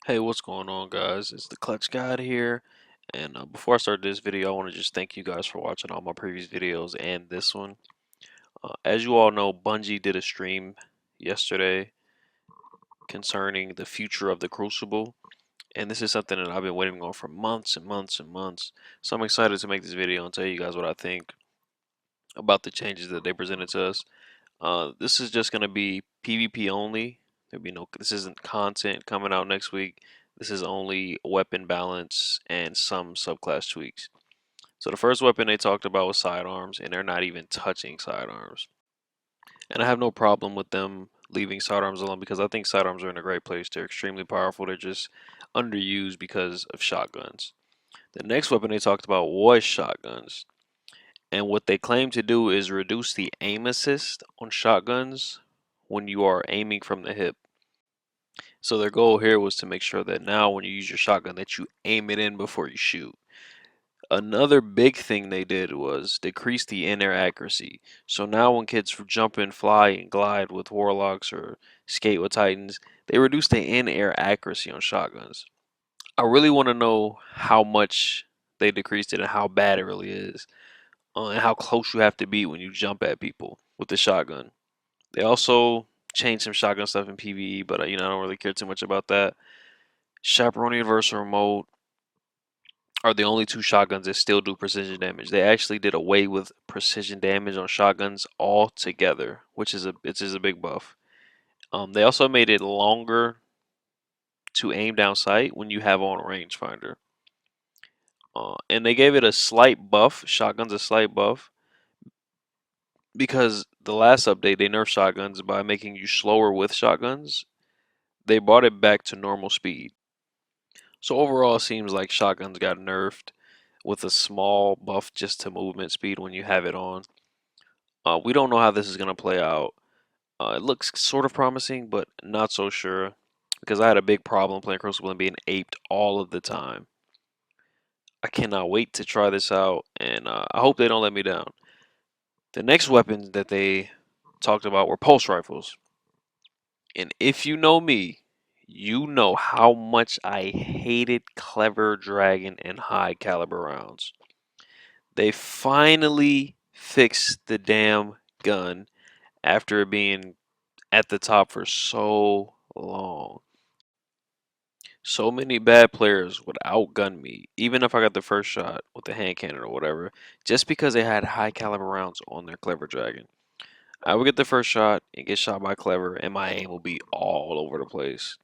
Hey, what's going on, guys? It's the Clutch Guide here. And before I start this video, I want to just thank you guys for watching all my previous videos and this one. As you all know, Bungie did a stream yesterday concerning the future of the Crucible. And this is something that I've been waiting on for months and months and months. So I'm excited to make this video and tell you guys what I think about the changes that they presented to us. This is just going to be PvP only. This isn't content coming out next week. This is only weapon balance and some subclass tweaks. So the first weapon they talked about was sidearms, and they're not even touching sidearms. And I have no problem with them leaving sidearms alone because I think sidearms are in a great place. They're extremely powerful. They're just underused because of shotguns. The next weapon they talked about was shotguns. And what they claim to do is reduce the aim assist on shotguns when you are aiming from the hip. So their goal here was to make sure that now when you use your shotgun that you aim it in before you shoot. Another big thing they did was decrease the in-air accuracy. So now when kids jump and fly and glide with warlocks or skate with titans, they reduce the in-air accuracy on shotguns. I really want to know how much they decreased it and how bad it really is. And how close you have to be when you jump at people with the shotgun. They also changed some shotgun stuff in PvE, but I don't really care too much about that. Chaperone and Versatile Mode are the only two shotguns that still do precision damage. They actually did away with precision damage on shotguns altogether, which is a big buff. They also made it longer to aim down sight when you have on a rangefinder. And they gave it a slight buff. Shotguns a slight buff because the last update they nerfed shotguns by making you slower with shotguns. They brought it back to normal speed. So overall, it seems like shotguns got nerfed with a small buff just to movement speed when you have it on. We don't know how this is going to play out. It looks sort of promising, but not so sure because I had a big problem playing Crucible and being aped all of the time. I cannot wait to try this out, and I hope they don't let me down. The next weapon that they talked about were pulse rifles. And if you know me, you know how much I hated Clever Dragon and high caliber rounds. They finally fixed the damn gun after it being at the top for so long. So many bad players would outgun me, even if I got the first shot with the hand cannon or whatever, just because they had high caliber rounds on their Clever Dragon. I would get the first shot and get shot by Clever, and my aim will be all over the place.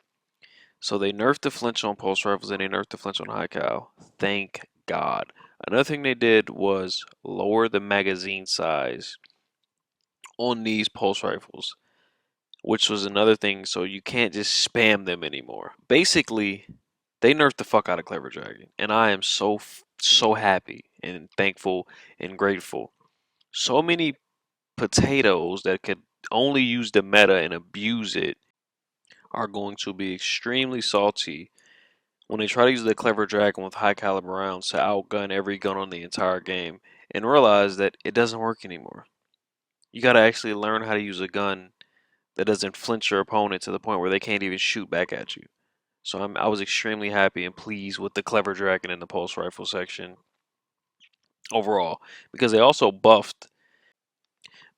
So they nerfed the flinch on pulse rifles and they nerfed the flinch on high cal. Thank God. Another thing they did was lower the magazine size on these pulse rifles, which was another thing. So you can't just spam them anymore. Basically, they nerfed the fuck out of Clever Dragon, and I am so happy and thankful and grateful. So many potatoes that could only use the meta and abuse it are going to be extremely salty when they try to use the Clever Dragon with high caliber rounds to outgun every gun on the entire game and realize that it doesn't work anymore. You gotta actually learn how to use a gun that doesn't flinch your opponent to the point where they can't even shoot back at you. So I was extremely happy and pleased with the Clever Dragon in the pulse rifle section overall because they also buffed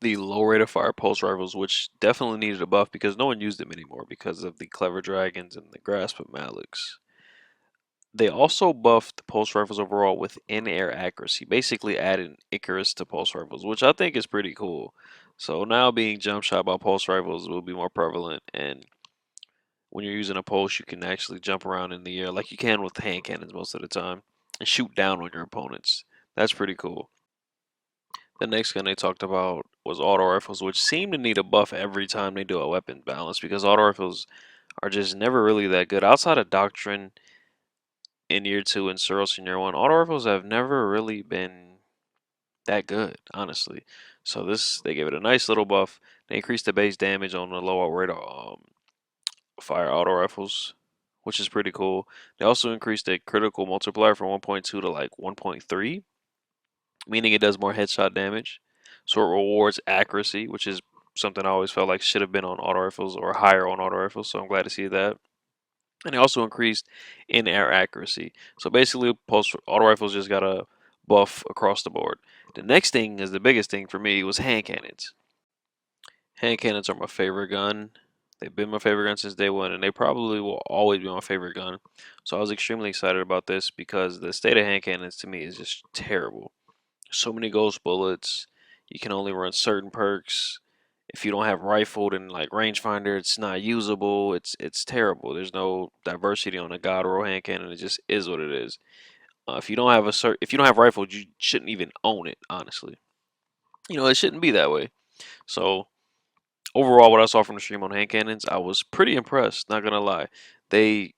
the low rate of fire pulse rifles, which definitely needed a buff because no one used them anymore because of the Clever Dragons and the Grasp of Malix. They also buffed pulse rifles overall with in-air accuracy, basically adding Icarus to pulse rifles, which I think is pretty cool. So now being jump shot by pulse rifles will be more prevalent, and when you're using a pulse, you can actually jump around in the air like you can with hand cannons most of the time and shoot down on your opponents. That's pretty cool. The next gun they talked about was auto rifles, which seem to need a buff every time they do a weapon balance because auto rifles are just never really that good. Outside of Doctrine in year 2 and Suros in year 1, auto rifles have never really been that good, honestly. So they gave it a nice little buff. They increased the base damage on the low rate of fire auto rifles, which is pretty cool. They also increased the critical multiplier from 1.2 to like 1.3, meaning it does more headshot damage. So it rewards accuracy, which is something I always felt like should have been on auto rifles or higher on auto rifles. So I'm glad to see that. and they also increased in-air accuracy. So basically, pulse auto rifles just got a buff across the board. The next thing is the biggest thing for me was hand cannons. Hand cannons are my favorite gun. They've been my favorite gun since day one, and they probably will always be my favorite gun. So I was extremely excited about this because the state of hand cannons to me is just terrible. So many ghost bullets. You can only run certain perks. If you don't have rifled and like rangefinder, it's not usable. It's terrible. There's no diversity on a god roll hand cannon. It just is what it is. If you don't have if you don't have rifled, you shouldn't even own it. Honestly, it shouldn't be that way. So overall, what I saw from the stream on hand cannons, I was pretty impressed. Not gonna lie, they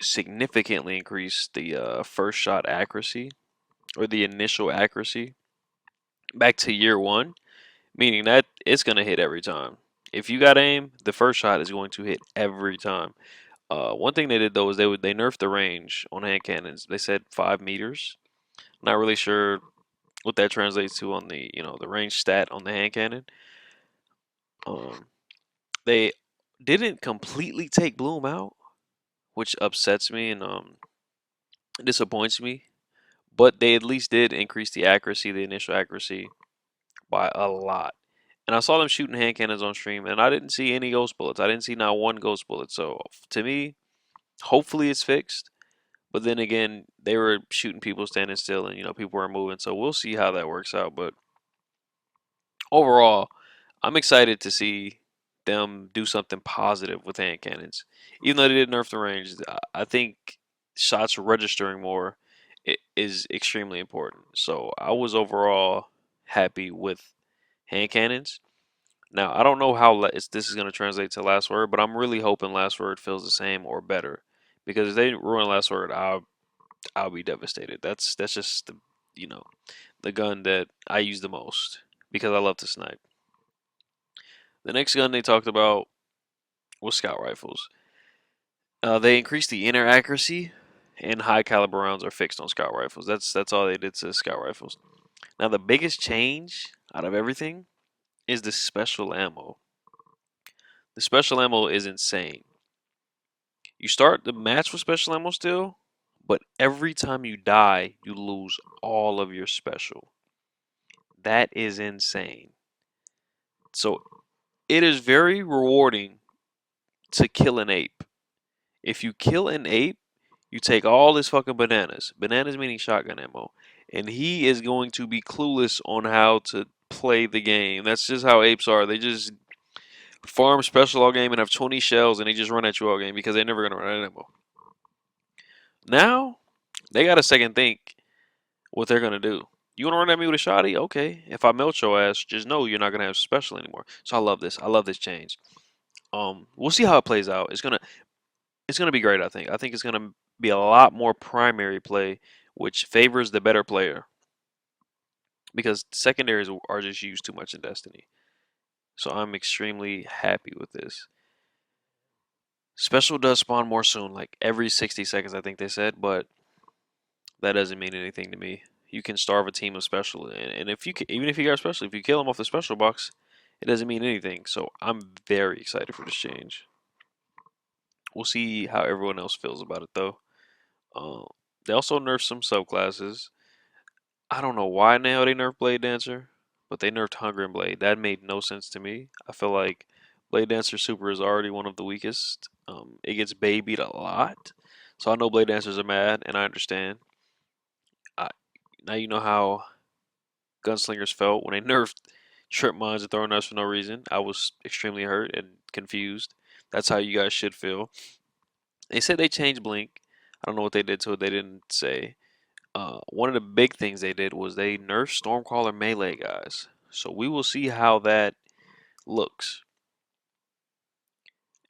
significantly increased the first shot accuracy or the initial accuracy back to year one, meaning that it's gonna hit every time. If you got aim, the first shot is going to hit every time. One thing they did though is they nerfed the range on hand cannons. They said 5 meters. Not really sure what that translates to on the the range stat on the hand cannon. Um, they didn't completely take Bloom out, which upsets me and disappoints me. But they at least did increase the accuracy, the initial accuracy, by a lot. And I saw them shooting hand cannons on stream, and I didn't see any ghost bullets. I didn't see not one ghost bullet. So to me, hopefully it's fixed. But then again, they were shooting people standing still, and people were moving. So we'll see how that works out. But overall, I'm excited to see them do something positive with hand cannons. Even though they did nerf the range, I think shots registering more is extremely important. So I was overall happy with hand cannons. Now I don't know how this is going to translate to last word, but I'm really hoping last word feels the same or better. Because if they ruin last word, I'll be devastated. That's just the gun that I use the most because I love to snipe. The next gun they talked about was scout rifles. They increased the inner accuracy, and high caliber rounds are fixed on scout rifles. That's all they did to scout rifles. Now the biggest change out of everything is the special ammo. The special ammo is insane. You start the match with special ammo still, but every time you die, you lose all of your special. That is insane. So it is very rewarding to kill an ape. If you kill an ape, you take all his fucking bananas. Bananas meaning shotgun ammo. And he is going to be clueless on how to play the game. That's just how apes are. They just farm special all game and have 20 shells and they just run at you all game because they're never going to run out of ammo. Now, they got to second think what they're going to do. You want to run at me with a shotty? Okay. If I melt your ass, just know you're not going to have special anymore. So I love this. I love this change. We'll see how it plays out. It's gonna be great. I think it's gonna be a lot more primary play, which favors the better player because secondaries are just used too much in Destiny. So I'm extremely happy with this. Special does spawn more soon, like every 60 seconds, I think they said, but that doesn't mean anything to me. You can starve a team of special, and if even if you got special, if you kill them off the special box, it doesn't mean anything. So I'm very excited for this change. We'll see how everyone else feels about it though. Uh, they also nerfed some subclasses. I don't know why now they nerfed Blade Dancer, but they nerfed Hunger and Blade. That made no sense to me. I feel like Blade Dancer Super is already one of the weakest. It gets babied a lot. So I know Blade Dancers are mad, and I understand. I, Now you know how Gunslingers felt when they nerfed Trip Mines and throwing knives for no reason. I was extremely hurt and confused. That's how you guys should feel. They said they changed Blink. I don't know what they did to it. They didn't say. One of the big things they did was they nerfed Stormcaller melee guys. So we will see how that looks.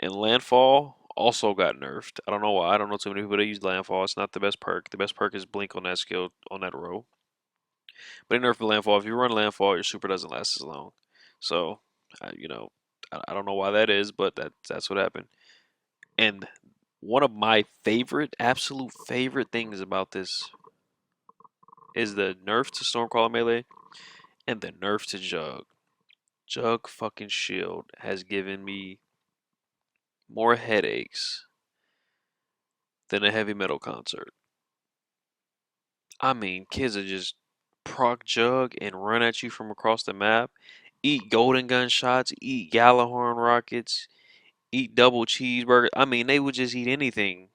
And Landfall also got nerfed. I don't know why. I don't know too many people that use Landfall. It's not the best perk. The best perk is Blink on that skill, on that row. But they nerfed Landfall. If you run Landfall, your super doesn't last as long. So, I don't know why that is, but that's what happened. And one of my absolute favorite things about this is the nerf to Stormcaller melee and the nerf to Jug. Jug fucking Shield has given me more headaches than a heavy metal concert. I mean, kids are just proc jug and run at you from across the map, eat golden gun shots, eat Gallahorn rockets, eat double cheeseburgers. I mean, they would just eat anything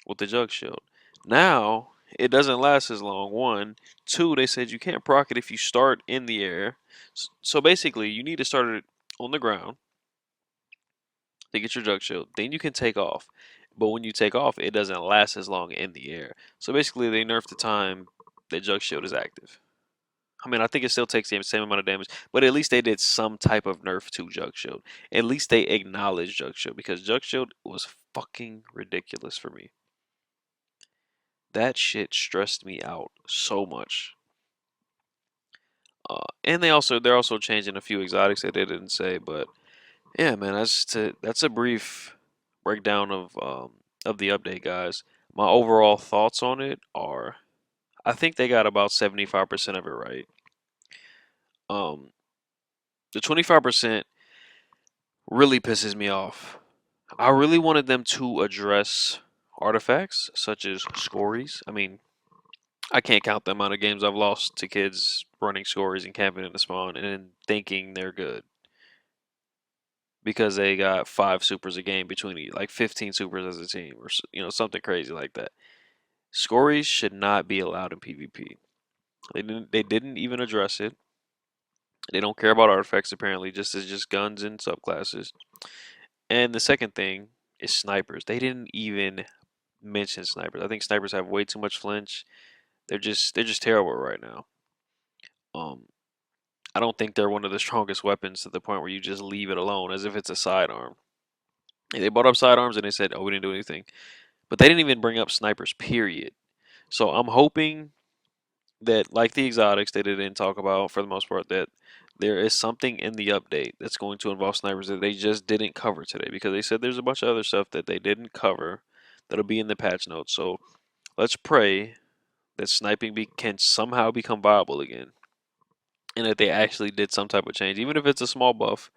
with the jug shield. Now, it doesn't last as long. One. Two, they said you can't proc it if you start in the air. So basically, you need to start it on the ground to get your jug shield. Then you can take off. But when you take off, it doesn't last as long in the air. So basically, they nerfed the time that jug shield is active. I mean, I think it still takes the same amount of damage, but at least they did some type of nerf to Jug Shield. At least they acknowledged Jug Shield because Jug Shield was fucking ridiculous for me. That shit stressed me out so much. And they're also changing a few exotics that they didn't say, but yeah, man, that's a brief breakdown of the update, guys. My overall thoughts on it are, I think they got about 75% of it right. Um, the 25% really pisses me off. I really wanted them to address artifacts such as scories. I mean, I can't count the amount of games I've lost to kids running scories and camping in the spawn and thinking they're good because they got 5 supers a game between like 15 supers as a team or something crazy like that. Scories should not be allowed in PvP. They didn't even address it. They don't care about artifacts apparently, just as just guns and subclasses. And the second thing is snipers. They didn't even mention snipers. I think snipers have way too much flinch. They're just terrible right now. Um, I don't think they're one of the strongest weapons to the point where you just leave it alone as if it's a sidearm. They brought up sidearms and they said, "Oh, we didn't do anything," but they didn't even bring up snipers. Period. So I'm hoping that, like the exotics that they didn't talk about for the most part, that there is something in the update that's going to involve snipers that they just didn't cover today because they said there's a bunch of other stuff that they didn't cover that'll be in the patch notes. So let's pray that can somehow become viable again, and that they actually did some type of change, even if it's a small buff.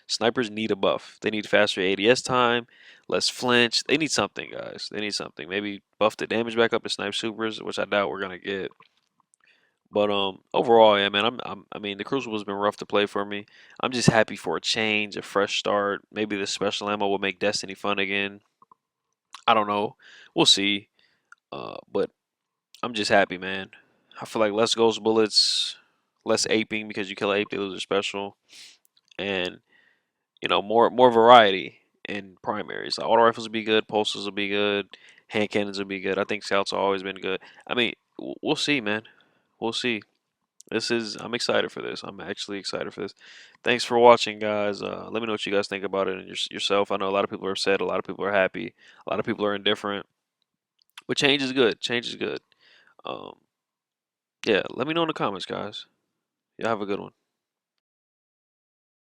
Snipers need a buff. They need faster ADS time, less flinch. They need something, guys. They need something. Maybe buff the damage back up to snipe supers, which I doubt we're gonna get. But overall, yeah, man, I mean, the Crucible's been rough to play for me. I'm just happy for a change, a fresh start. Maybe the special ammo will make Destiny fun again. I don't know. We'll see. But I'm just happy, man. I feel like less ghost bullets, less aping because you kill an ape, they lose their special, and more variety in primaries. Like, auto rifles will be good, pulses will be good, hand cannons will be good. I think scouts have always been good. I mean, we'll see, man. We'll see. I'm excited for this. I'm actually excited for this. Thanks for watching, guys. Let me know what you guys think about it and yourself. I know a lot of people are upset, a lot of people are happy, a lot of people are indifferent. But change is good. Change is good. Um, yeah, let me know in the comments, guys. Y'all have a good one.